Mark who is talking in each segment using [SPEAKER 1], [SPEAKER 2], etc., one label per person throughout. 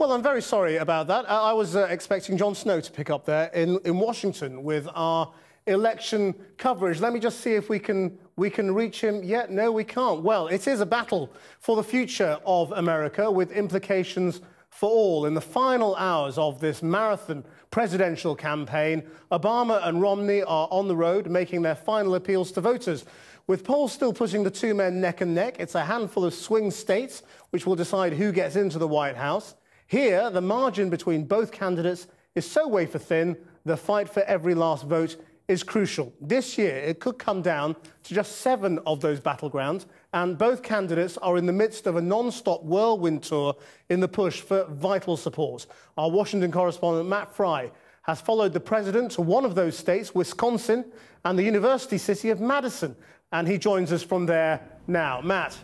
[SPEAKER 1] Well, I'm very sorry about that. I was expecting Jon Snow to pick up there in Washington with our election coverage. Let me just see if we can reach him. Yet, no, we can't. Well, it is a battle for the future of America with implications for all. In the final hours of this marathon presidential campaign, Obama and Romney are on the road making their final appeals to voters. With polls still putting the two men neck and neck, it's a handful of swing states which will decide who gets into the White House. Here, the margin between both candidates is so wafer thin, the fight for every last vote is crucial. This year, it could come down to just 7 of those battlegrounds, and both candidates are in the midst of a non-stop whirlwind tour in the push for vital support. Our Washington correspondent, Matt Fry, has followed the president to one of those states, Wisconsin, and the university city of Madison, and he joins us from there now. Matt.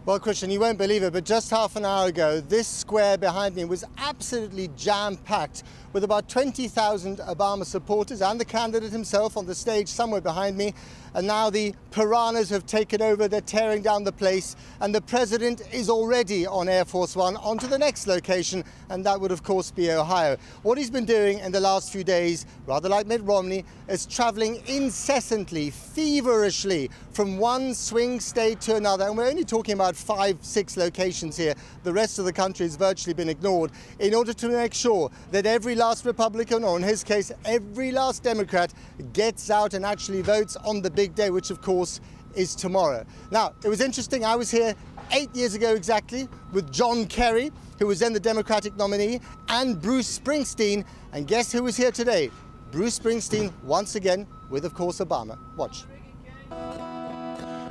[SPEAKER 2] Well, Christian, you won't believe it, but just half an hour ago, this square behind me was absolutely jam-packed with about 20,000 Obama supporters and the candidate himself on the stage somewhere behind me. And now the piranhas have taken over, they're tearing down the place, and the president is already on Air Force One on to the next location, and that would, of course, be Ohio. What he's been doing in the last few days, rather like Mitt Romney, is traveling incessantly, feverishly, from one swing state to another. And we're only talking about 5, 6 locations here. The rest of the country has virtually been ignored, in order to make sure that every last Republican, or in his case, every last Democrat, gets out and actually votes on the big day, which of course is tomorrow. Now, it was interesting. I was here 8 years ago exactly with John Kerry, who was then the Democratic nominee, and Bruce Springsteen. And guess who was here today? Bruce Springsteen once again with, of course, Obama. Watch.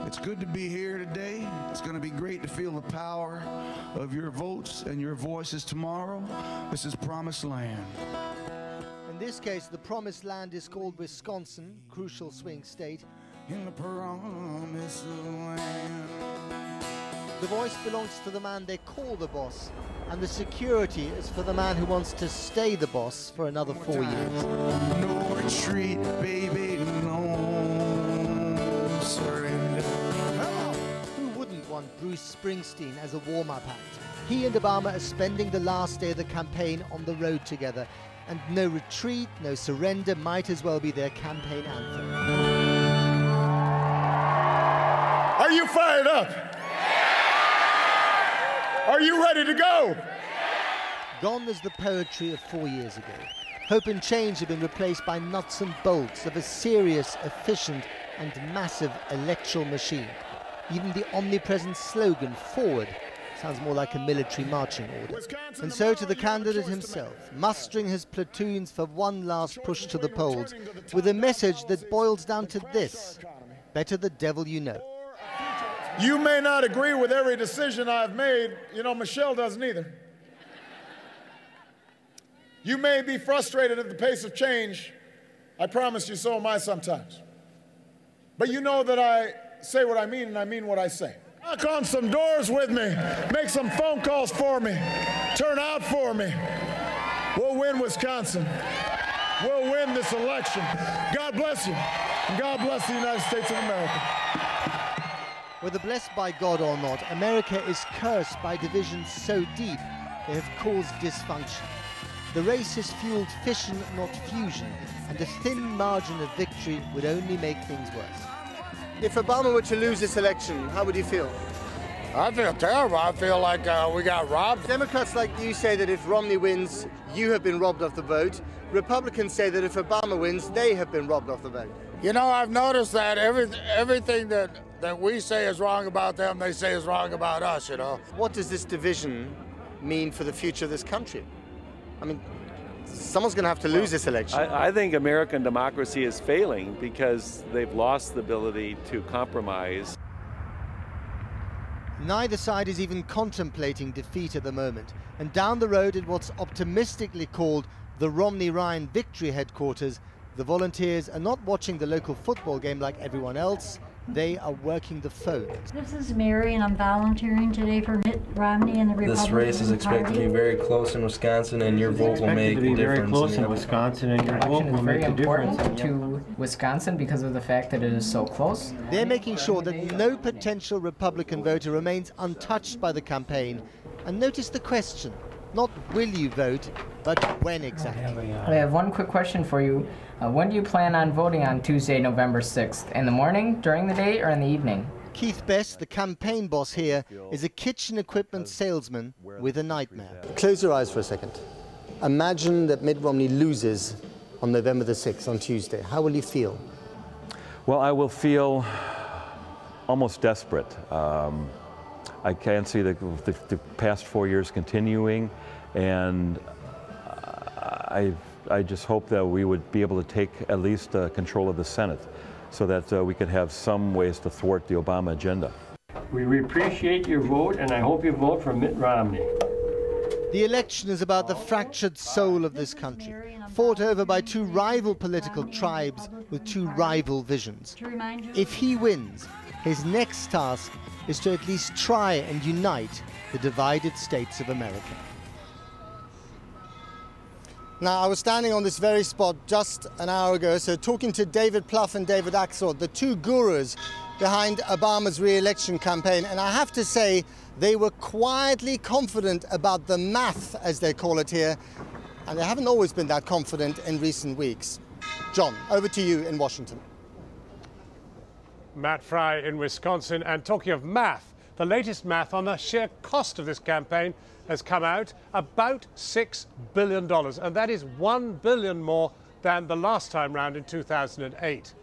[SPEAKER 3] It's good to be here today. It's going to be great to feel the power of your votes and your voices tomorrow. This is Promised Land.
[SPEAKER 2] In this case, the Promised Land is called Wisconsin, crucial swing state.
[SPEAKER 3] In the Promised Land.
[SPEAKER 2] The voice belongs to the man they call the boss, and the security is for the man who wants to stay the boss for another 4 years.
[SPEAKER 3] No retreat, baby, no surrender.
[SPEAKER 2] Who wouldn't want Bruce Springsteen as a warm-up act? He and Obama are spending the last day of the campaign on the road together, and no retreat, no surrender might as well be their campaign anthem.
[SPEAKER 4] Are you fired up? Are you ready to go?
[SPEAKER 2] Gone is the poetry of 4 years ago. Hope and change have been replaced by nuts and bolts of a serious, efficient and massive electoral machine. Even the omnipresent slogan, forward, sounds more like a military marching order. And so to the candidate himself, mustering his platoons for one last push to the polls, with a message that boils down to this: better the devil you know.
[SPEAKER 4] You may not agree with every decision I've made. You know, Michelle doesn't either. You may be frustrated at the pace of change. I promise you, so am I sometimes. But you know that I say what I mean, and I mean what I say. Knock on some doors with me. Make some phone calls for me. Turn out for me. We'll win Wisconsin. We'll win this election. God bless you. And God bless the United States of America.
[SPEAKER 2] Whether blessed by God or not, America is cursed by divisions so deep they have caused dysfunction. The race has fueled fission, not fusion, and a thin margin of victory would only make things worse. If Obama were to lose this election, how would you feel?
[SPEAKER 5] I feel terrible. I feel like we got robbed.
[SPEAKER 2] Democrats like you say that if Romney wins, you have been robbed of the vote. Republicans say that if Obama wins, they have been robbed of the vote.
[SPEAKER 5] You know, I've noticed that everything that we say is wrong about them, they say is wrong about us, you know.
[SPEAKER 2] What does this division mean for the future of this country? I mean, someone's going to have to lose this election.
[SPEAKER 6] I think American democracy is failing because they've lost the ability to compromise.
[SPEAKER 2] Neither side is even contemplating defeat at the moment. And down the road at what's optimistically called the Romney-Ryan Victory Headquarters, the volunteers are not watching the local football game like everyone else. They are working the phones.
[SPEAKER 7] This is Mary, and I'm volunteering today for Mitt Romney and the Republican Party.
[SPEAKER 8] This race is expected to be very close in Wisconsin, and your vote will make a difference.
[SPEAKER 9] Very close in Wisconsin, and your vote will make a difference.
[SPEAKER 10] It's very important to Wisconsin because of the fact that it is so close.
[SPEAKER 2] They're making sure that no potential Republican voter remains untouched by the campaign, And notice the question, not will you vote, but when exactly.
[SPEAKER 10] I have one quick question for you. When do you plan on voting on Tuesday, November 6th? In the morning, during the day, or in the evening?
[SPEAKER 2] Keith Best, the campaign boss here, is a kitchen equipment salesman with a nightmare. Close your eyes for a second. Imagine that Mitt Romney loses on November the 6th, on Tuesday. How will you feel?
[SPEAKER 11] Well, I will feel almost desperate. I can't see the past 4 years continuing, and I just hope that we would be able to take at least control of the Senate so that we could have some ways to thwart the Obama agenda.
[SPEAKER 9] We appreciate your vote, and I hope you vote for Mitt Romney.
[SPEAKER 2] The election is about the fractured soul of this country, fought over by two rival political tribes with two rival visions. If he wins, his next task is to at least try and unite the divided states of America. Now, I was standing on this very spot just an hour ago, so talking to David Plouffe and David Axelrod, the two gurus behind Obama's re-election campaign, and I have to say they were quietly confident about the math, as they call it here, and they haven't always been that confident in recent weeks. John, over to you in Washington.
[SPEAKER 12] Matt Fry in Wisconsin. And talking of math, the latest math on the sheer cost of this campaign has come out, about $6 billion. And that is $1 billion more than the last time round in 2008.